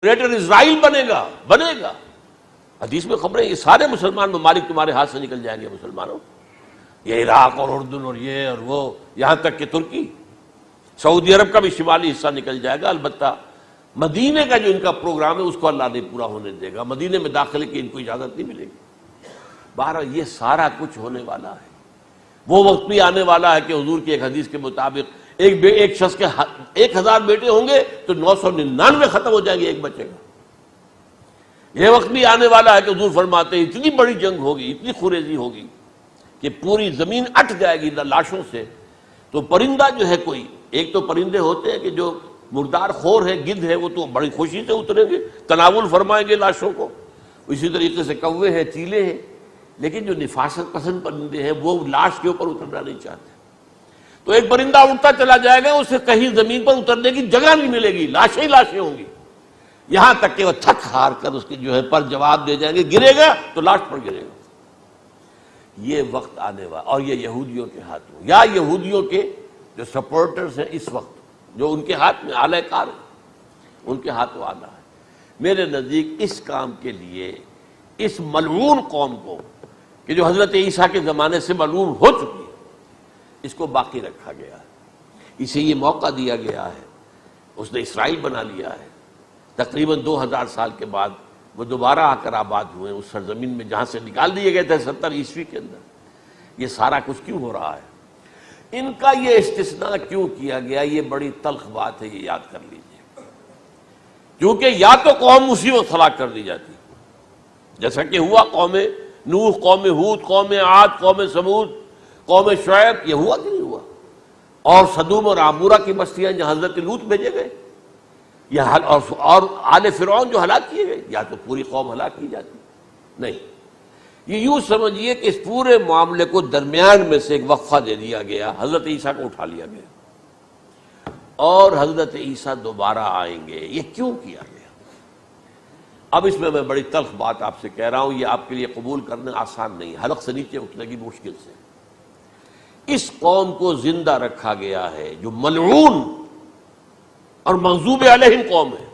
Greater اسرائیل بنے گا۔ حدیث میں خبریں یہ سارے مسلمان ممالک تمہارے ہاتھ سے نکل جائیں گے مسلمانوں، یہ عراق اور اردن اور یہ اور وہ، یہاں تک کہ ترکی، سعودی عرب کا بھی شمالی حصہ نکل جائے گا۔ البتہ مدینے کا جو ان کا پروگرام ہے اس کو اللہ نہیں پورا ہونے دے گا، مدینے میں داخلے کی ان کو اجازت نہیں ملے گی۔ بہرحال یہ سارا کچھ ہونے والا ہے۔ وہ وقت بھی آنے والا ہے کہ حضور کی ایک حدیث کے مطابق ایک شخص کے 1000 بیٹے ہوں گے تو 999 ختم ہو جائیں گے، ایک بچے گا۔ یہ وقت بھی آنے والا ہے کہ حضور فرماتے ہیں اتنی بڑی جنگ ہوگی، اتنی خوریزی ہوگی کہ پوری زمین اٹ جائے گی لاشوں سے۔ تو پرندہ جو ہے کوئی، ایک تو پرندے ہوتے ہیں کہ جو مردار خور ہے، گدھ ہے، وہ تو بڑی خوشی سے اتریں گے، تناول فرمائیں گے لاشوں کو۔ اسی طریقے سے کوے ہیں، چیلے ہیں، لیکن جو نفاست پسند پرندے ہیں وہ لاش کے اوپر اترنا نہیں چاہتے۔ تو ایک پرندہ اڑتا چلا جائے گا، اسے کہیں زمین پر اترنے کی جگہ نہیں ملے گی، لاشیں ہی لاشیں ہوں گی، یہاں تک کہ وہ تھک ہار کر اس کے جو ہے پر جواب دے جائیں گے، گرے گا تو لاش پر گرے گا۔ یہ وقت آنے والا، اور یہ یہودیوں کے ہاتھوں، یا یہودیوں کے جو سپورٹرز ہیں اس وقت، جو ان کے ہاتھ میں آلہ کار ہیں، ان کے ہاتھوں آنا ہے۔ میرے نزدیک اس کام کے لیے اس ملعون قوم کو، کہ جو حضرت عیسیٰ کے زمانے سے ملعون ہو چکی ہے، اس کو باقی رکھا گیا ہے، اسے یہ موقع دیا گیا ہے۔ اس نے اسرائیل بنا لیا ہے، تقریباً 2000 سال کے بعد وہ دوبارہ آ کر آباد ہوئے اس سرزمین میں جہاں سے نکال دیے گئے تھے 70 عیسوی کے اندر۔ یہ سارا کچھ کیوں ہو رہا ہے؟ ان کا یہ استثناء کیوں کیا گیا؟ یہ بڑی تلخ بات ہے، یہ یاد کر لیجیے، کیونکہ یا تو قوم اسی وقت ہلاک کر دی جاتی، جیسا کہ ہوا قوم نوح، قوم ہود، قوم عاد، قوم ثمود، قوم شعیب، یہ ہوا کہ نہیں ہوا؟ اور سدوم اور عمورہ کی بستیاں جہاں حضرت لوط بھیجے گئے، اور آل فرعون جو ہلاک کیے گئے، یا تو پوری قوم ہلاک کی جاتی؟ نہیں، یہ یوں سمجھیے کہ اس پورے معاملے کو درمیان میں سے ایک وقفہ دے دیا گیا، حضرت عیسیٰ کو اٹھا لیا گیا، اور حضرت عیسیٰ دوبارہ آئیں گے۔ یہ کیوں کیا گیا؟ اب اس میں بڑی تلخ بات آپ سے کہہ رہا ہوں، یہ آپ کے لیے قبول کرنا آسان نہیں، حلق سے نیچے اٹھنے کی مشکل سے۔ اس قوم کو زندہ رکھا گیا ہے جو ملعون اور مغضوب علیہم قوم ہے۔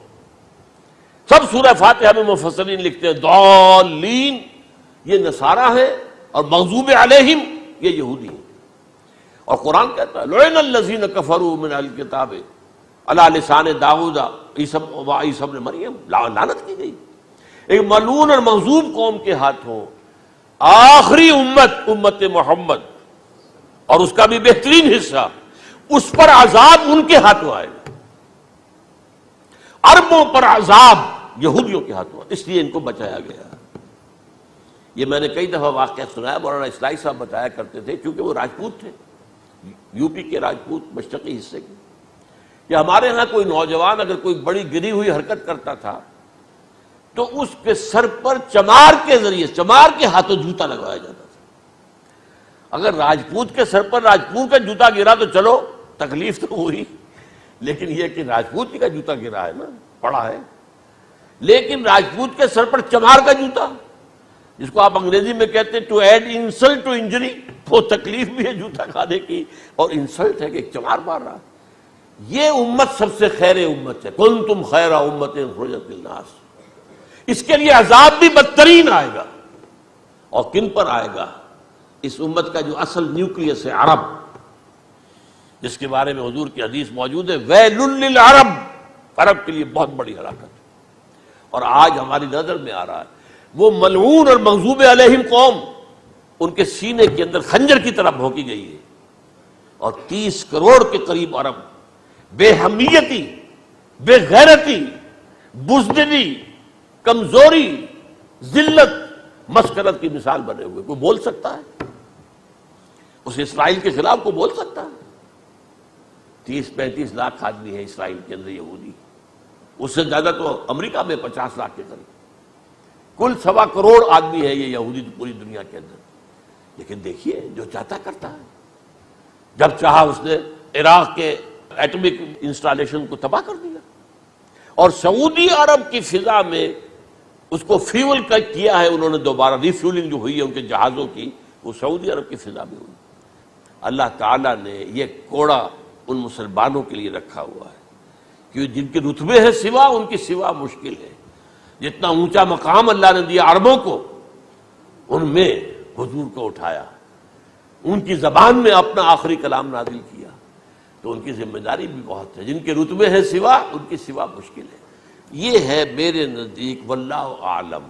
سب سورہ فاتحہ میں مفسرین لکھتے ہیں ضالین، یہ نصارہ ہے، اور مغضوب علیہم یہ یہودی ہیں۔ اور قرآن کہتا ہے لعن الذین کفروا من اہل الکتاب علی لسان داؤد وعیسی ابن مریم، لعنت کی گئی ایک ملعون اور مغضوب قوم کے ہاتھوں آخری امت محمد، اور اس کا بھی بہترین حصہ، اس پر عذاب ان کے ہاتھوں آئے گا۔ عربوں پر عذاب یہودیوں کے ہاتھوں، اس لیے ان کو بچایا گیا۔ یہ میں نے کئی دفعہ واقعہ سنایا، مولانا اصلاحی صاحب بتایا کرتے تھے، کیونکہ وہ راجپوت تھے، یو پی کے راجپوت، مشرقی حصے کے، کہ ہمارے ہاں کوئی نوجوان اگر کوئی بڑی گری ہوئی حرکت کرتا تھا تو اس کے سر پر چمار کے ذریعے، چمار کے ہاتھوں جوتا لگوایا جاتا تھا۔ اگر راجپوت کے سر پر راجپوت کا جوتا گرا تو چلو تکلیف تو ہوئی، لیکن یہ کہ راجپوت کا جوتا گرا ہے نا، پڑا ہے، لیکن راجپوت کے سر پر چمار کا جوتا، جس کو آپ انگریزی میں کہتے ہیں to add insult to injury, وہ تکلیف بھی ہے جوتا کھانے کی، اور انسلٹ ہے کہ ایک چمار مار رہا۔ یہ امت سب سے خیر امت ہے، کنتم خیر امت اخرجت للناس۔ اس کے لیے عذاب بھی بدترین آئے گا، اور کن پر آئے گا؟ اس امت کا جو اصل نیوکلیس ہے عرب، جس کے بارے میں حضور کی حدیث موجود ہے ویل للعرب، عرب کے لیے بہت بڑی ہلاکت۔ اور آج ہماری نظر میں آ رہا ہے وہ ملعون اور مغضوب علیہم قوم، ان کے سینے کے اندر خنجر کی طرح بھونکی گئی ہے، اور 30 کروڑ کے قریب عرب بے حمیتی، بے غیرتی، بزدلی، کمزوری، ذلت، مسکرت کی مثال بنے ہوئے۔ کوئی بول سکتا ہے اس اسرائیل کے خلاف؟ کو بول سکتا ہے؟ 30-35 لاکھ آدمی ہے اسرائیل کے اندر یہودی، اس سے زیادہ تو امریکہ میں 50 لاکھ کے قریب، کل 1.25 کروڑ آدمی ہے یہ یہودی پوری دنیا کے اندر۔ لیکن دیکھیے جو چاہتا کرتا ہے، جب چاہا اس نے عراق کے ایٹمک انسٹالیشن کو تباہ کر دیا، اور سعودی عرب کی فضا میں اس کو فیول کیا ہے انہوں نے، دوبارہ ریفیولنگ جو ہوئی ہے ان کے جہازوں کی، وہ سعودی عرب کی فضا میں ہوئی۔ اللہ تعالیٰ نے یہ کوڑا ان مسلمانوں کے لیے رکھا ہوا ہے کہ جن کے رتبے ہیں سوا، ان کی سوا مشکل ہے. جتنا اونچا مقام اللہ نے دیا عربوں کو، ان میں حضور کو اٹھایا، ان کی زبان میں اپنا آخری کلام نازل کیا، تو ان کی ذمہ داری بھی بہت ہے. جن کے رتبے ہیں سوا، ان کی سوا مشکل ہے. یہ ہے میرے نزدیک واللہ اعلم